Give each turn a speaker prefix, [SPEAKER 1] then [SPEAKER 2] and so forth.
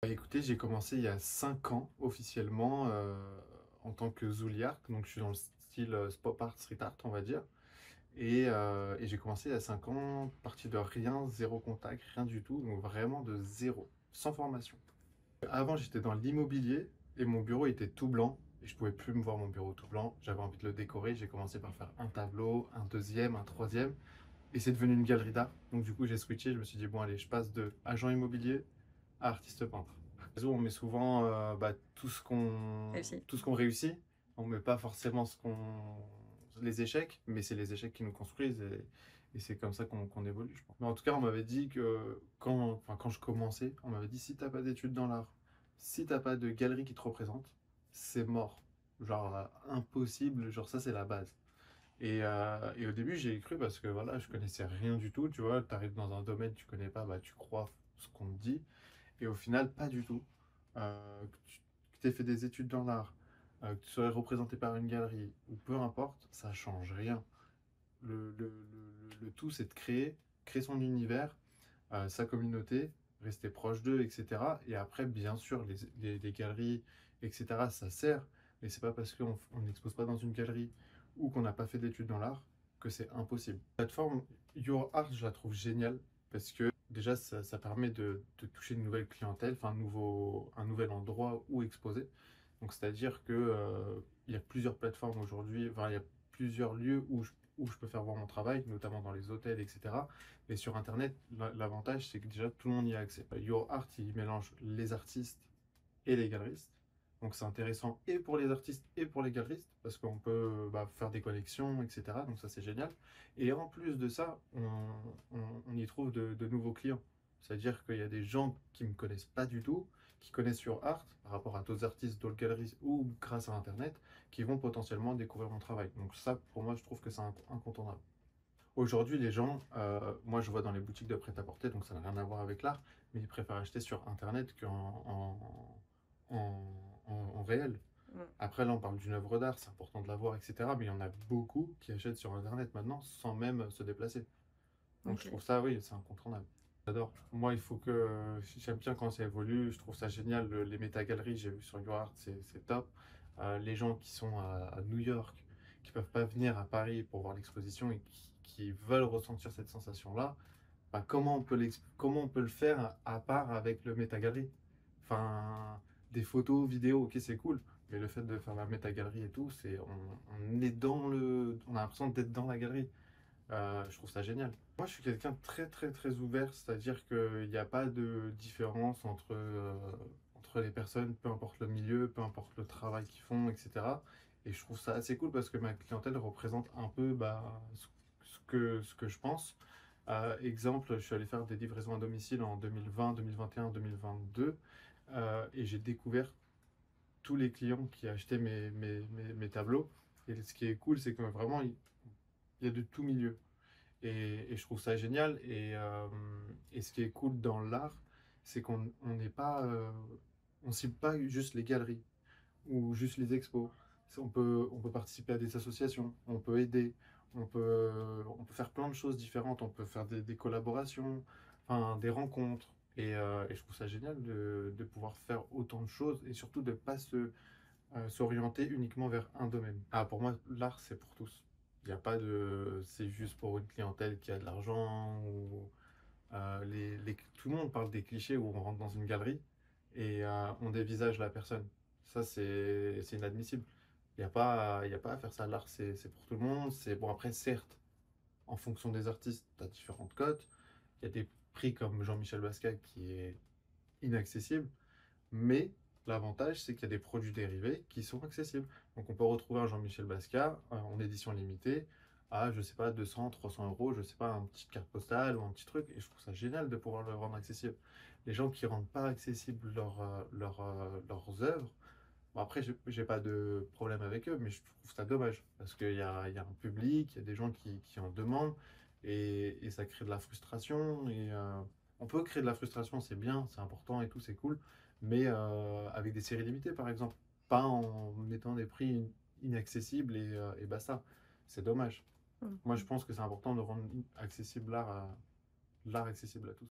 [SPEAKER 1] Bah, écoutez, j'ai commencé il y a 5 ans officiellement en tant que Zouliark, donc je suis dans le style pop art, street art, on va dire. Et j'ai commencé il y a 5 ans, parti de rien, zéro contact, rien du tout, donc vraiment de zéro, sans formation. Avant, j'étais dans l'immobilier et mon bureau était tout blanc et je pouvais plus me voir mon bureau tout blanc. J'avais envie de le décorer. J'ai commencé par faire un tableau, un deuxième, un troisième et c'est devenu une galerie d'art. Donc du coup, j'ai switché. Je me suis dit, bon, allez, je passe de agent immobilier à artiste peintre. On met souvent
[SPEAKER 2] Réussi.
[SPEAKER 1] tout ce qu'on réussit. On met pas forcément les échecs, mais c'est les échecs qui nous construisent et c'est comme ça qu'on évolue, je pense. Mais en tout cas, on m'avait dit que quand je commençais, on m'avait dit si t'as pas d'études dans l'art, si t'as pas de galerie qui te représente, c'est mort. Genre impossible, genre ça c'est la base. Et au début, j'ai cru parce que voilà, je connaissais rien du tout, tu vois. Tu arrives dans un domaine que tu connais pas, bah, tu crois ce qu'on te dit. Et au final, pas du tout. Que tu aies fait des études dans l'art, que tu sois représenté par une galerie, ou peu importe, ça change rien. Le tout, c'est de créer son univers, sa communauté, rester proche d'eux, etc. Et après, bien sûr, les galeries, etc., ça sert, mais c'est pas parce qu'on n'expose pas dans une galerie ou qu'on n'a pas fait d'études dans l'art que c'est impossible. La plateforme Your Art, je la trouve géniale parce que déjà, ça permet de toucher une nouvelle clientèle, enfin un nouvel endroit où exposer. Donc, c'est-à-dire que il y a plusieurs plateformes aujourd'hui, enfin, il y a plusieurs lieux où je peux faire voir mon travail, notamment dans les hôtels, etc. Mais sur Internet, l'avantage, c'est que déjà tout le monde y a accès. Your Art, il mélange les artistes et les galeristes. Donc c'est intéressant et pour les artistes et pour les galeristes, parce qu'on peut faire des collections, etc. Donc ça c'est génial. Et en plus de ça, on y trouve de nouveaux clients. C'est-à-dire qu'il y a des gens qui ne me connaissent pas du tout, qui connaissent Your Art par rapport à d'autres artistes, d'autres galeries ou grâce à Internet, qui vont potentiellement découvrir mon travail. Donc ça, pour moi, je trouve que c'est incontournable. Aujourd'hui, les gens, moi je vois dans les boutiques de prêt-à-porter, donc ça n'a rien à voir avec l'art, mais ils préfèrent acheter sur Internet qu'en réel.
[SPEAKER 2] Mm.
[SPEAKER 1] Après, là, on parle d'une œuvre d'art, c'est important de la voir, etc. Mais il y en a beaucoup qui achètent sur Internet maintenant sans même se déplacer. Donc je
[SPEAKER 2] Ok.
[SPEAKER 1] trouve ça, oui, c'est incontournable. J'adore. Moi, il faut que. J'aime bien quand ça évolue, je trouve ça génial. Les métagaleries, j'ai vu sur YouArt, c'est top. Les gens qui sont à New York, qui peuvent pas venir à Paris pour voir l'exposition et qui veulent ressentir cette sensation-là, bah, comment on peut le faire à part avec le métagalerie? Enfin, des photos, vidéos, ok, c'est cool. Mais le fait de faire la métagalerie et tout, on est on a l'impression d'être dans la galerie. Je trouve ça génial. Moi, je suis quelqu'un de très, très, très ouvert, c'est-à-dire qu'il n'y a pas de différence entre les personnes, peu importe le milieu, peu importe le travail qu'ils font, etc. Et je trouve ça assez cool parce que ma clientèle représente un peu ce que je pense. Exemple, je suis allé faire des livraisons à domicile en 2020, 2021, 2022 et j'ai découvert tous les clients qui achetaient mes tableaux. Et ce qui est cool, c'est que vraiment, il y a de tout milieu. Et je trouve ça génial. Et ce qui est cool dans l'art, c'est qu'on on n'est pas, on cible pas juste les galeries ou juste les expos. On peut participer à des associations, on peut aider, on peut faire plein de choses différentes, on peut faire des collaborations, enfin, des rencontres. Et je trouve ça génial de pouvoir faire autant de choses et surtout de ne pas s'orienter uniquement vers un domaine. Ah, pour moi, l'art, c'est pour tous. Il n'y a pas de. C'est juste pour une clientèle qui a de l'argent ou. Tout le monde parle des clichés où on rentre dans une galerie et on dévisage la personne. Ça, c'est inadmissible. Il y a pas à faire ça. L'art, c'est pour tout le monde. C'est bon, après, certes, en fonction des artistes, tu as différentes cotes. Il y a des prix comme Jean-Michel Basquiat qui est inaccessible. Mais l'avantage, c'est qu'il y a des produits dérivés qui sont accessibles. Donc on peut retrouver un Jean-Michel Basquiat en édition limitée à, je sais pas, 200, 300 euros, je sais pas, un petit carte postale ou un petit truc. Et je trouve ça génial de pouvoir le rendre accessible. Les gens qui rendent pas accessibles leurs œuvres, bon après, j'ai pas de problème avec eux, mais je trouve ça dommage. Parce qu'il y a un public, il y a des gens qui en demandent et ça crée de la frustration. On peut créer de la frustration, c'est bien, c'est important et tout, c'est cool, mais avec des séries limitées par exemple, pas en mettant des prix inaccessibles et basta. C'est dommage. Moi, je
[SPEAKER 2] Mm.
[SPEAKER 1] pense que c'est important de rendre accessible l'art accessible à tous.